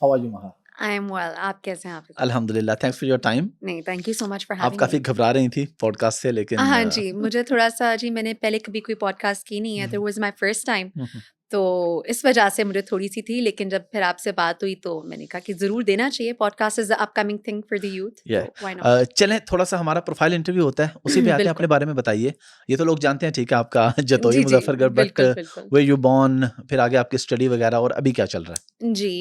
How are you महा? I am well, आप कैसे हैं? आप? अल्हम्दुलिल्लाह, थैंक्स फॉर योर टाइम। नहीं, thank you so much for आप हैविंग काफ़ी मी। घबरा रही थी पॉडकास्ट से, लेकिन हाँ जी, मुझे थोड़ा-सा जी मैंने पहले कभी कोई पॉडकास्ट की नहीं है, तो hmm, it was my first time, hmm, तो इस वजह से मुझे थोड़ी-सी थी, लेकिन जब फिर आपसे बात हुई तो मैंने कहा कि ज़रूर देना चाहिए। Podcast is the upcoming thing for the youth, या तो व्हाई नॉट? चलें, थोड़ा सा हमारा प्रोफाइल इंटरव्यू होता है, उसी पे आते हैं। अपने बिल्कुल। बारे में बताइए। ये तो लोग जानते हैं, ठीक है, आपका जतोई जी, जी, मुजफ्फरगढ़, बट बिल्कुल, बिल्कुल। वे यू बॉर्न, फिर आगे आपकी स्टडी वगैरह, और अभी क्या चल रहा जी,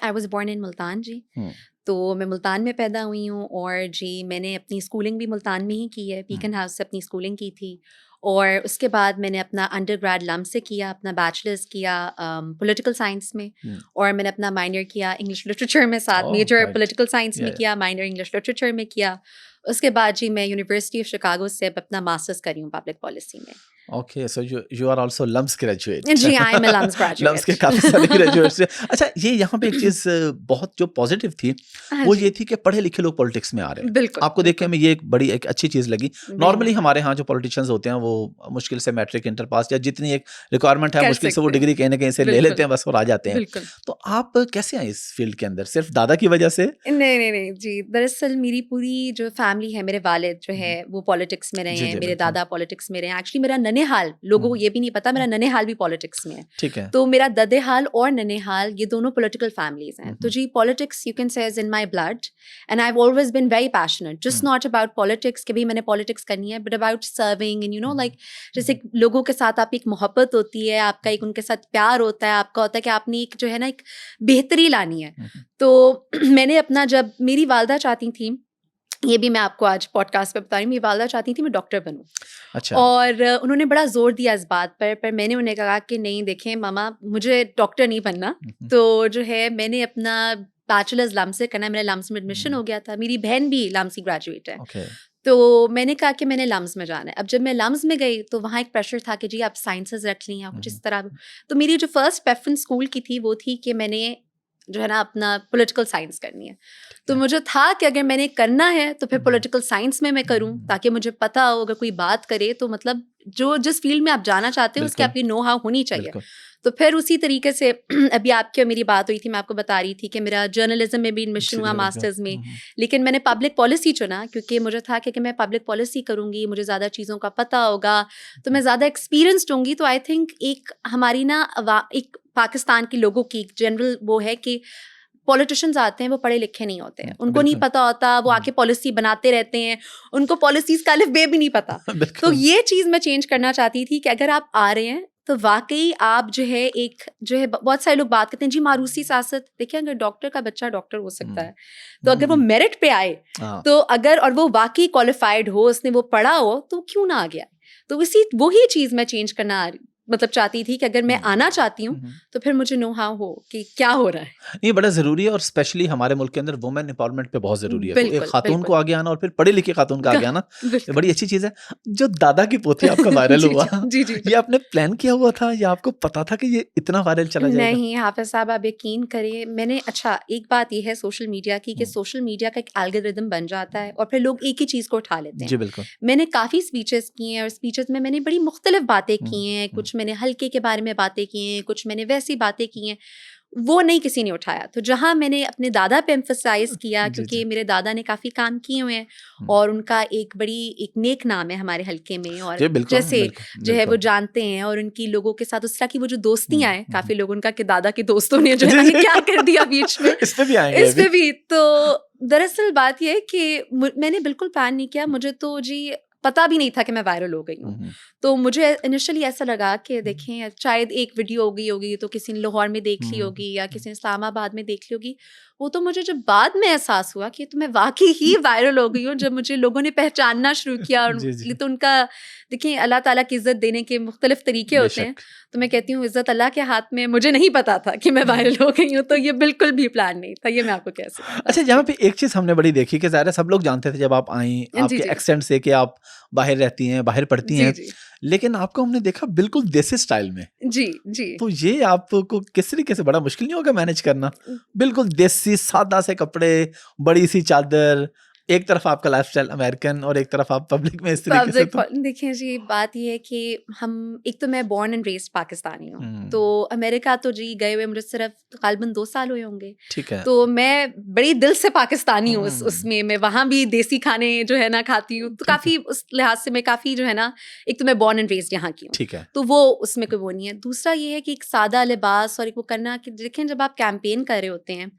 I was born in Multan जी, है? तो मैं मुल्तान में पैदा हुई हूँ और जी मैंने अपनी स्कूलिंग भी मुल्तान में ही की है, हम्म, बीकन हाउस से अपनी स्कूलिंग की थी और उसके बाद मैंने अपना अंडरग्रेड लम्ब से किया, अपना बैचलर्स किया पॉलिटिकल साइंस में हम्म, और मैंने अपना माइनर किया इंग्लिश लिटरेचर में, साथ ओह मेजर राइट, पॉलिटिकल साइंस में या किया, माइनर इंग्लिश लिटरेचर में किया। उसके बाद जी मैं यूनिवर्सिटी ऑफ शिकागो से अब अपना मास्टर्स करी हूँ पब्लिक पॉलिसी में। Okay, so you are also LUMS graduate. जी, I am a LUMS LUMS के ग्रेजुएट। काफ़ी सारे ग्रेजुएट्स हैं। अच्छा, ये यहाँ पे एक चीज़ बहुत जो पॉजिटिव थी, हाँ वो जी, ये थी कि पढ़े लिखे लोग पॉलिटिक्स में आ रहे हैं। बिल्कुल, आपको देख के बिल्कुल। हमें ये एक बड़ी एक अच्छी चीज़ लगी। वही नॉर्मली ना, हमारे यहाँ जो पॉलिटिशियंस होते हैं, वो मुश्किल से मैट्रिक, इंटर पास, या जितनी एक रिक्वायरमेंट है, कर मुश्किल से वो सकते हैं। डिग्री कहीं न कहीं से ले लेते बिल्कुल, हैं बस, और आ जाते हैं। बिल्कुल। तो आप कैसे आए इस फ़ील्ड के अंदर? सिर्फ़ दादा की वजह से? नहीं, नहीं, नहीं, जी। दरअसल मेरी पूरी जो फ़ैमिली है, मेरे वालिद जो हुँ, है हुँ। वो पॉलिटिक्स में रहे जी, हैं, जी, मेरे बिल्कुल। दादा पॉलिटिक्स में रहे हैं। एक्चुअली मेरा ननिहाल, लोगों को हुँ, ये भी नहीं पता, मेरा हुँ, ननिहाल भी पॉलिटिक्स में है। ठीक है। तो मेरा ददेहाल और ननिहाल ये दोनों पॉलिटिकल फैमिलीज़ हैं। हुँ, तो हुँ, जी politics you can say is in my blood and I have always been very passionate, just hmm, not about politics कि भई मैंने पॉलिटिक्स करनी है, but about serving and hmm, like hmm, जैसे लोगों के साथ आपकी एक मोहब्बत होती है, आपका एक उनके साथ प्यार होता है, आपका होता है कि आपने एक जो है ना एक बेहतरी लानी है। हुँ, हुँ। तो मैंने अपना जब मेरी वालदा चाहती थी, ये भी मैं आपको आज पॉडकास्ट पे बता रही हूँ, मेरी वालदा चाहती थी मैं डॉक्टर बनूँ अच्छा। और उन्होंने बड़ा ज़ोर दिया इस बात पर मैंने उन्हें कहा कि नहीं देखें मामा, मुझे डॉक्टर नहीं बनना। हुँ, हुँ, तो जो है मैंने अपना बैचलर्स लम्स से करना है, मेरा लम्स में एडमिशन हुँ, हो गया था, मेरी बहन भी लम्स की ग्रेजुएट है। ओके। तो मैंने कहा कि मैंने लम्स में जाना है। अब जब मैं लम्स में गई तो वहाँ एक प्रेशर था कि जी आप साइंसेज़ रख लीं या हुँ, कुछ हुँ, इस तरह। तो मेरी जो फर्स्ट प्रेफ़रेंस स्कूल की थी वो थी कि मैंने जो है ना अपना पॉलिटिकल साइंस करनी है। ठीक तो है। मुझे था कि अगर मैंने करना है तो फिर हुँ, हुँ, पॉलिटिकल साइंस में मैं हुँ, करूँ, हुँ, ताकि मुझे पता हो अगर कोई बात करे तो मतलब जो जिस फ़ील्ड में आप जाना चाहते हो उसकी बिल्कुल, आपकी नो हाउ होनी चाहिए। बिल्कुल। तो फिर उसी तरीके से अभी आपकी और मेरी बात हुई थी, मैं आपको बता रही थी कि मेरा जर्नलिज़्म में भी एडमिशन जी, हुआ जी, बिल्कुल। मास्टर्स में, हुँ, हुँ, लेकिन मैंने पब्लिक पॉलिसी चुना क्योंकि मुझे था कि अगर मैं पब्लिक पॉलिसी करूँगी, मुझे ज़्यादा चीज़ों का पता होगा, तो मैं ज़्यादा एक्सपीरियंस्ड होंगी। तो आई थिंक एक हमारी ना एक पाकिस्तान के लोगों की जनरल वो है कि पॉलिटिशियंस आते हैं वो पढ़े लिखे नहीं होते हैं, हुँ, उनको नहीं बिल्कुल। पता होता, वो हुँ, आके पॉलिसी बनाते रहते हैं, उनको पॉलिसीज़ का अलिफ बे भी नहीं पता। तो बिल्कुल। ये चीज़ मैं चेंज करना चाहती थी कि अगर आप आ रहे हैं तो वाक़ई आप जो है एक जो है बहुत सारे लोग बात करते हैं जी मारूसी सियासत, देखिए अगर डॉक्टर का बच्चा डॉक्टर हो सकता हुँ, है, तो अगर वो हुँ, मेरिट पे आए, हाँ, तो अगर और वो वाक़ई क्वालिफ़ाइड हो, उसने वो पढ़ा हो, तो क्यों ना आ गया? तो इसी वही चीज़ मैं चेंज करना मतलब चाहती थी कि अगर मैं हुँ, आना चाहती हूँ, हुँ, हुँ। तो फिर मुझे नो हाउ हो कि क्या हो रहा है। ये बड़ा ज़रूरी है, और स्पेशली हमारे मुल्क के अंदर वुमेन एम्पावरमेंट पे बहुत ज़रूरी है। तो एक बिल्कुल, खातून को बिल्कुल। आगे आना, और फिर पढ़ी लिखी खातून का ग आगे आना, ये बिल्कुल। बड़ी अच्छी चीज़ है। जो दादा की पोथी आपका वायरल जी, हुआ, जी। जी, जी, ये जी। आपने प्लान किया हुआ था, या आपको पता था कि ये इतना वायरल चला जाएगा? नहीं, हाफ़िज़ साहब आप यकीन करिए मैंने अच्छा एक बात ये है सोशल मीडिया की कि हुँ, सोशल मीडिया का एक एल्गोरिदम बन जाता है और फिर लोग एक ही चीज़ को उठा लेते हैं। जी, बिल्कुल। मैंने काफ़ी स्पीचेज़ की हैं और स्पीचेज़ में मैंने बड़ी मुख्तलिफ़ बातें हुँ, की हैं, हुँ, कुछ मैंने हल्के के बारे में बातें की हैं, कुछ मैंने वैसी बातें की हैं। वो नहीं किसी ने उठाया। तो जहाँ मैंने अपने दादा पे एम्फसाइज़ किया जी, जी। क्योंकि मेरे दादा ने काफ़ी काम किए हुए हैं हुँ, और उनका एक नेक नाम है हमारे हलके में और जी, बिल्कुल, जैसे बिल्कुल, जो है वो बिल्कुल। जानते हैं और उनकी लोगों के साथ उस तरह की वो जो हुँ, दोस्तियाँ हैं, हुँ, हुँ। काफ़ी लोग उनका कि दादा के दोस्तों ने जो है जी, ना ये जी। क्या कर दिया बीच में, इस पे भी आएँगे इस अभी। पे भी। तो दरअसल बात ये है कि मैंने बिल्कुल प्लान नहीं किया, मुझे तो जी पता भी नहीं था कि मैं वायरल हो गई हुँ, हूँ। हुँ, तो मुझे इनिशियली ऐसा लगा कि हुँ, देखें शायद एक वीडियो हो गई होगी तो किसी ने लाहौर में देख ली हुँ, होगी या हुँ, किसी ने इस्लामाबाद में देख ली होगी। वो तो मुझे जब बाद में एहसास हुआ कि तो मैं वाक़ई ही वायरल हो गई हूँ, जब मुझे लोगों ने पहचानना शुरू किया और जी, जी। तो उनका देखिए अल्लाह ताला की इज़्ज़त देने के मुख्तलिफ़ तरीके होते हैं। बेशक। तो मैं कहती हूँ इज़्ज़त अल्लाह के हाथ में, मुझे नहीं पता था कि मैं वायरल हो गई हूँ, तो ये बिल्कुल भी प्लान नहीं था, ये मैं आपको कह सकती हूँ। अच्छा, यहाँ जी। पे एक चीज़ हमने बड़ी देखी कि ज़ाहिर है सब लोग जानते थे जब आप आईं, जी, आपके जी। एक्सेंट से, कि आप बाहर रहती हैं, बाहर पढ़ती जी, हैं, जी। लेकिन आपको हमने देखा बिल्कुल देसी स्टाइल में। जी, जी। तो ये आपको किस तरीके से, बड़ा मुश्किल नहीं होगा मैनेज करना? बिल्कुल देसी सादा से कपड़े, बड़ी सी चादर, एक तरफ आपका लाइफस्टाइल अमेरिकन और एक तरफ आप पब्लिक में इस तरीके से तो देखिए जी, बात ये है कि हम एक तो मैं बॉर्न एंड रेस्ड पाकिस्तानी हूँ, तो हम्म, अमेरिका तो जी गए हुए मुझे सिर्फ तकरीबन 2 साल हुए होंगे। ठीक है। तो मैं बड़ी दिल से पाकिस्तानी हूँ, हम्म, उसमें मैं वहाँ भी देसी खाने जो है ना खाती हूँ, तो ठीक है, काफ़ी उस लिहाज से मैं काफ़ी जो है ना, एक तो मैं बॉर्न एंड रेस्ड यहाँ की हूँ, ठीक है। तो वो उसमें कोई वो नहीं है। दूसरा ये है कि एक सादा लिबास और एक वो करना कि देखें जब आप कैंपेन कर रहे होते हैं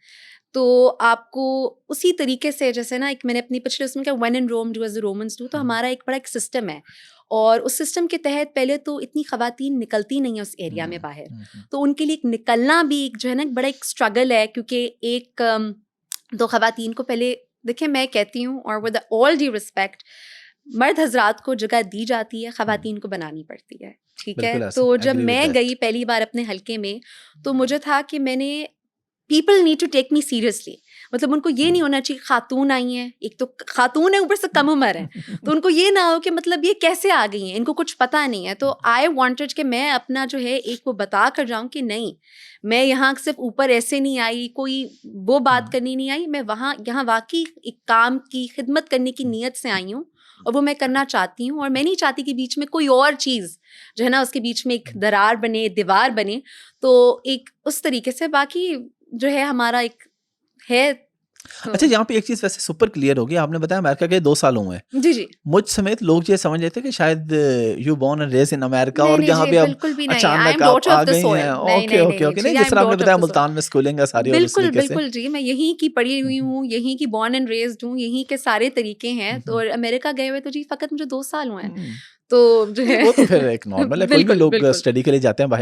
तो आपको उसी तरीके से, जैसे ना एक मैंने अपनी पिछले उसमें क्या, when in Rome do as the Romans do, तो हमारा एक बड़ा एक सिस्टम है और उस सिस्टम के तहत पहले तो इतनी खवातीन निकलती नहीं है उस एरिया में बाहर, तो उनके लिए एक निकलना भी एक जो है ना एक बड़ा एक स्ट्रगल है, क्योंकि एक तो खवातीन को पहले देखिए मैं कहती हूँ, और विद ऑल ड्यू रिस्पेक्ट, मर्द हजरात को जगह दी जाती है, खवातीन को बनानी पड़ती है, ठीक है। बिल्कुल ऐसा, तो जब एग्री विद मैं दैट। गई पहली बार अपने हलके में, तो मुझे था कि मैंने people need to take me seriously, मतलब उनको ये नहीं होना चाहिए खातून आई हैं, एक तो खातून है ऊपर से कम उम्र है, तो उनको ये ना हो कि मतलब ये कैसे आ गई हैं, इनको कुछ पता नहीं है। तो आई वांटेड कि मैं अपना जो है एक वो बता कर जाऊं कि नहीं, मैं यहाँ सिर्फ ऊपर ऐसे नहीं आई, कोई वो बात करनी नहीं आई, मैं वहाँ यहाँ वाकई एक काम की खिदमत करने की नीयत से आई हूँ और वो मैं करना चाहती हूँ, और मैं नहीं चाहती कि बीच में कोई और चीज़ जो है ना उसके बीच में एक दरार बने, दीवार बने। तो एक उस तरीके से बाकी जो है हमारा एक है। अच्छा, यहाँ पे एक चीज़ वैसे सुपर क्लियर होगी, आपने बताया अमेरिका के 2 साल हुए हैं। जी, जी। मुझ समेत लोग ये समझ लेते हैं कि शायद you born and raised in America नहीं, और नहीं यहाँ जी, पे अब बिल्कुल भी नहीं। आई अचानक एम आप डॉटर आ ऑफ द गई हैं। सॉइल। नहीं, ओके, नहीं, ओके, नहीं ओके। जी, नहीं, आई जिस एम तरह आपने डॉटर बताया ऑफ द सॉइल। मुल्तान में स्कूलिंग है सारी और उस बिल्कुल, तरीके से। बिल्कुल जी, मैं यहीं की पढ़ी हुई हूँ, यहीं की बॉर्न एंड रेज़्ड हूँ, यहीं के सारे तरीके हैं। तो और अमेरिका गए हुए तो जी फ़कत मुझे 2 साल हुए हैं। हुँ। तो जो नहीं, है वो तो फिर एक नॉर्मल है, कोई भी बिल्कुल, लोग बिल्कुल। स्टडी के लिए जाते हैं बाहर।